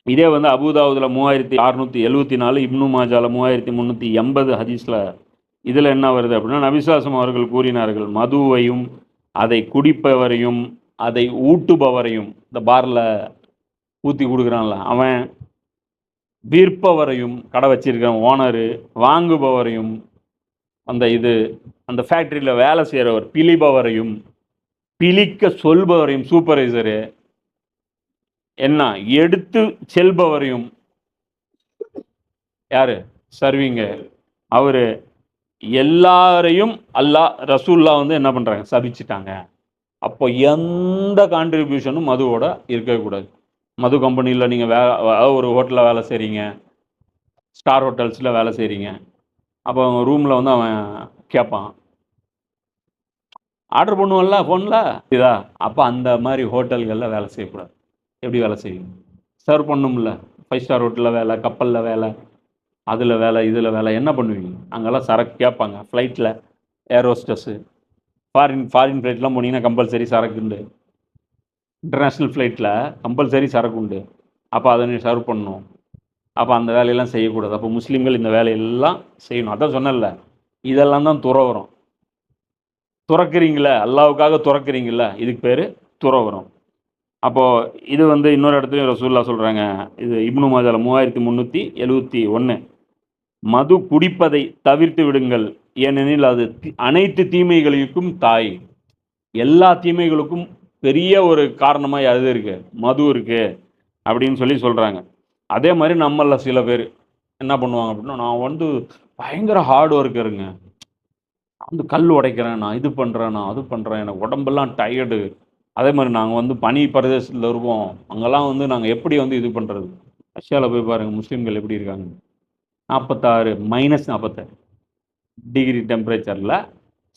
இதே வந்து அபூதாவுதுல 3674, இப்னு மாஜால 3380 ஹதீஸ்ல இதில் என்ன வருது அப்படின்னா, நபிசுல்லாசம் அவர்கள் கூறினார்கள், மதுவையும் அதை குடிப்பவரையும் அதை ஊட்டுபவரையும், இந்த பார்ல ஊற்றி கொடுக்குறான்ல அவன், விற்பவரையும் கடை வச்சிருக்கவன் ஓனரு, வாங்குபவரையும் அந்த ஃபேக்ட்ரியில் வேலை செய்கிறவர், பிழிபவரையும் பிழிக்க சொல்பவரையும் சூப்பர்வைசரு, என்ன எடுத்து செல்பவரையும் யாரு சர்வீங்க அவரு, எல்லாரையும் அல்லாஹ் ரசூல்லா வந்து என்ன பண்றாங்க, சபிச்சிட்டாங்க. அப்போ எந்த கான்ட்ரிபியூஷனும் மதுவோட இருக்கக்கூடாது. மது கம்பெனியில் நீங்கள் ஒரு ஹோட்டலில் வேலை செய்கிறீங்க, ஸ்டார் ஹோட்டல்ஸில் வேலை செய்கிறீங்க, அப்போ அவங்க ரூமில் வந்து அவன் கேட்பான், ஆர்டர் பண்ணுவோம்ல ஃபோனில் இதா, அப்போ அந்த மாதிரி ஹோட்டல்களில் வேலை செய்யக்கூடாது. எப்படி வேலை செய்யும்? சர்வ் பண்ணும்ல, 5 ஸ்டார் ஹோட்டலில் வேலை, கப்பலில் வேலை, அதில் வேலை, இதில் வேலை, என்ன பண்ணுவீங்க? அங்கெல்லாம் சரக்கு கேட்பாங்க. ஃப்ளைட்டில் ஏர் ஹோஸ்டஸ்ஸு, ஃபாரின் ஃப்ளைட்லாம் போனீங்கன்னா கம்பல்சரி சரக்கு உண்டு. இன்டர்நேஷ்னல் ஃப்ளைட்டில் கம்பல்சரி சரக்கு உண்டு. அப்போ அதை நீ சர்வ் பண்ணணும். அப்போ அந்த வேலையெல்லாம் செய்யக்கூடாது. அப்போ முஸ்லீம்கள் இந்த வேலையெல்லாம் செய்யணும். அதான் சொன்னல, இதெல்லாம் தான் துறவரம். துறக்கிறீங்கள, அல்லாவுக்காக துறக்கிறீங்கள, இதுக்கு பேர் துறவரம். அப்போது இது வந்து இன்னொரு இடத்துலையும் ரசூல்லா சொல்கிறாங்க, இது இப்னு மாஜால 3371, மது குடிப்பதை தவிர்த்து விடுங்கள், ஏனெனில் அது அனைத்து தீமைகளுக்கும் தாய். எல்லா தீமைகளுக்கும் பெரிய ஒரு காரணமாக அது இருக்குது, மது இருக்குது அப்படின்னு சொல்கிறாங்க. அதே மாதிரி நம்மள சில பேர் என்ன பண்ணுவாங்க அப்படின்னா, நான் வந்து பயங்கர ஹார்ட் ஒர்க்கருங்க, நான் வந்து கல் உடைக்கிறேன், நான் இது பண்ணுறேன், நான் அது பண்ணுறேன், எனக்கு உடம்பெல்லாம் டயர்டு. அதே மாதிரி நாங்கள் வந்து பனி பிரதேசத்தில் இருப்போம், அங்கெல்லாம் வந்து நாங்கள் எப்படி வந்து இது பண்ணுறது? ரஷ்யாவில் போய் பாருங்கள் முஸ்லீம்கள் எப்படி இருக்காங்க. 46 -46 டிகிரி டெம்பரேச்சரில்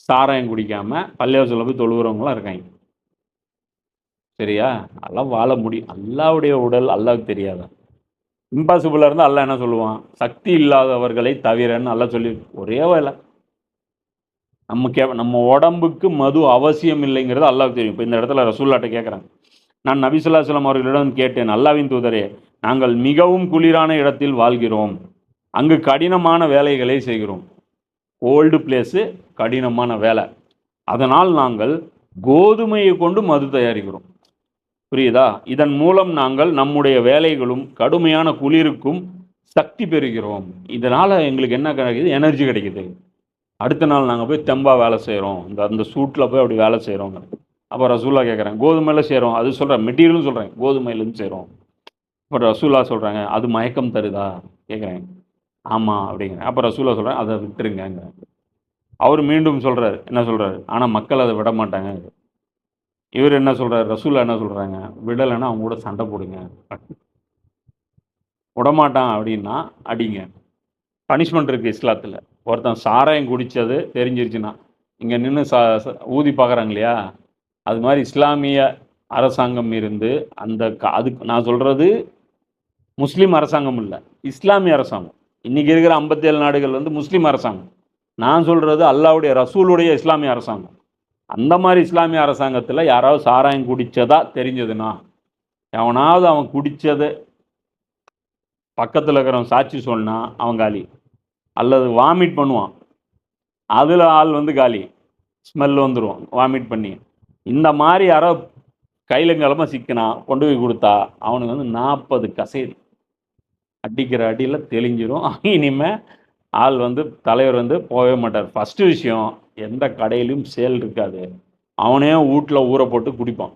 சாராயம் குடிக்காமல் பள்ளிவாசலில் போய் தொழுகிறவங்களாம் இருக்காங்க. சரியா? அதெல்லாம் வாழ முடியும். அல்லாவுடைய உடல் அல்லாவுக்கு தெரியாதா? இம்பாசிபிளாக இருந்தால் அல்லா என்ன சொல்லுவான்? சக்தி இல்லாதவர்களை தவிரன்னு அல்லா சொல்லி ஒரே வேலை. நம்ம உடம்புக்கு மது அவசியம் இல்லைங்கிறது அல்லாவுக்கு தெரியும். இப்போ இந்த இடத்துல ரசூல்லாட்ட கேட்குறாங்க, நான் நபி ஸல்லல்லாஹு அலைஹி வஸல்லம் அவர்களிடம் கேட்டேன், அல்லாவின் தூதரே, நாங்கள் மிகவும் குளிரான இடத்தில் வாழ்கிறோம், அங்கு கடினமான வேலைகளை செய்கிறோம். கோல்டு பிளேஸு, கடினமான வேலை, அதனால் நாங்கள் கோதுமையை கொண்டு மது தயாரிக்கிறோம். புரியுதா? இதன் மூலம் நாங்கள் நம்முடைய வேலைகளும் கடுமையான குளிருக்கும் சக்தி பெறுகிறோம். இதனால் எங்களுக்கு என்ன கிடைக்குது? எனர்ஜி கிடைக்குது. அடுத்த நாள் நாங்கள் போய் தெம்பா வேலை செய்கிறோம், அந்த சூட்டில் போய் அப்படி வேலை செய்கிறோங்க. அப்போ ரசூல்லா கேட்குறாங்க, கோதுமையில் செய்கிறோம், அது சொல்கிறேன், மெட்டீரியல்னு சொல்கிறேன், கோதுமையிலேருந்து செய்கிறோம். அப்போ ரசூல்லா சொல்கிறாங்க, அது மயக்கம் தருதா கேட்குறேன். ஆமாம் அப்படிங்கிறேன். அப்போ ரசூல்லா சொல்கிறேன், அதை விட்டுருங்க. அவர் மீண்டும் சொல்கிறார், என்ன சொல்கிறாரு? ஆனால் மக்கள் அதை விட மாட்டாங்க. இவர் என்ன சொல்கிறார்? ரசூல்லா என்ன சொல்கிறாங்க? விடலைன்னா அவங்க கூட சண்டை போடுங்க. விடமாட்டான் அப்படின்னா அடிங்க. பனிஷ்மெண்ட் இருக்குது இஸ்லாத்தில். ஒருத்தன் சாராயம் குடித்தது தெரிஞ்சிருச்சுன்னா இங்கே நின்று ஊதி பார்க்குறாங்க இல்லையா, அது மாதிரி இஸ்லாமிய அரசாங்கம் இருந்து அதுக்கு நான் சொல்கிறது முஸ்லீம் அரசாங்கம் இல்லை, இஸ்லாமிய அரசாங்கம். இன்றைக்கி இருக்கிற 57 நாடுகள் வந்து முஸ்லீம் அரசாங்கம். நான் சொல்கிறது அல்லாவுடைய ரசூலுடைய இஸ்லாமிய அரசாங்கம். அந்த மாதிரி இஸ்லாமிய அரசாங்கத்தில் யாராவது சாராயம் குடித்ததா தெரிஞ்சதுன்னா, எவனாவது அவன் குடித்ததை பக்கத்தில் இருக்கிறவன் சாட்சி சொன்னால் அவன் காலி, அல்லது வாமிட் பண்ணுவான், அதில் ஆள் வந்து காலி, ஸ்மெல் வந்துடும் வாமிட் பண்ணி. இந்த மாதிரி யாரோ கையிலங்கிழமை சிக்கினா கொண்டு போய் கொடுத்தா அவனுக்கு வந்து 40 கசேரி அடிக்கிற அடியில் தெளிஞ்சிரும். இனிமேல் ஆள் வந்து தலைவர் வந்து போகவே மாட்டார். ஃபஸ்ட்டு விஷயம், எந்த கடையிலையும் சேல் இருக்காது, அவனே வீட்டில் ஊற போட்டு குடிப்பான்.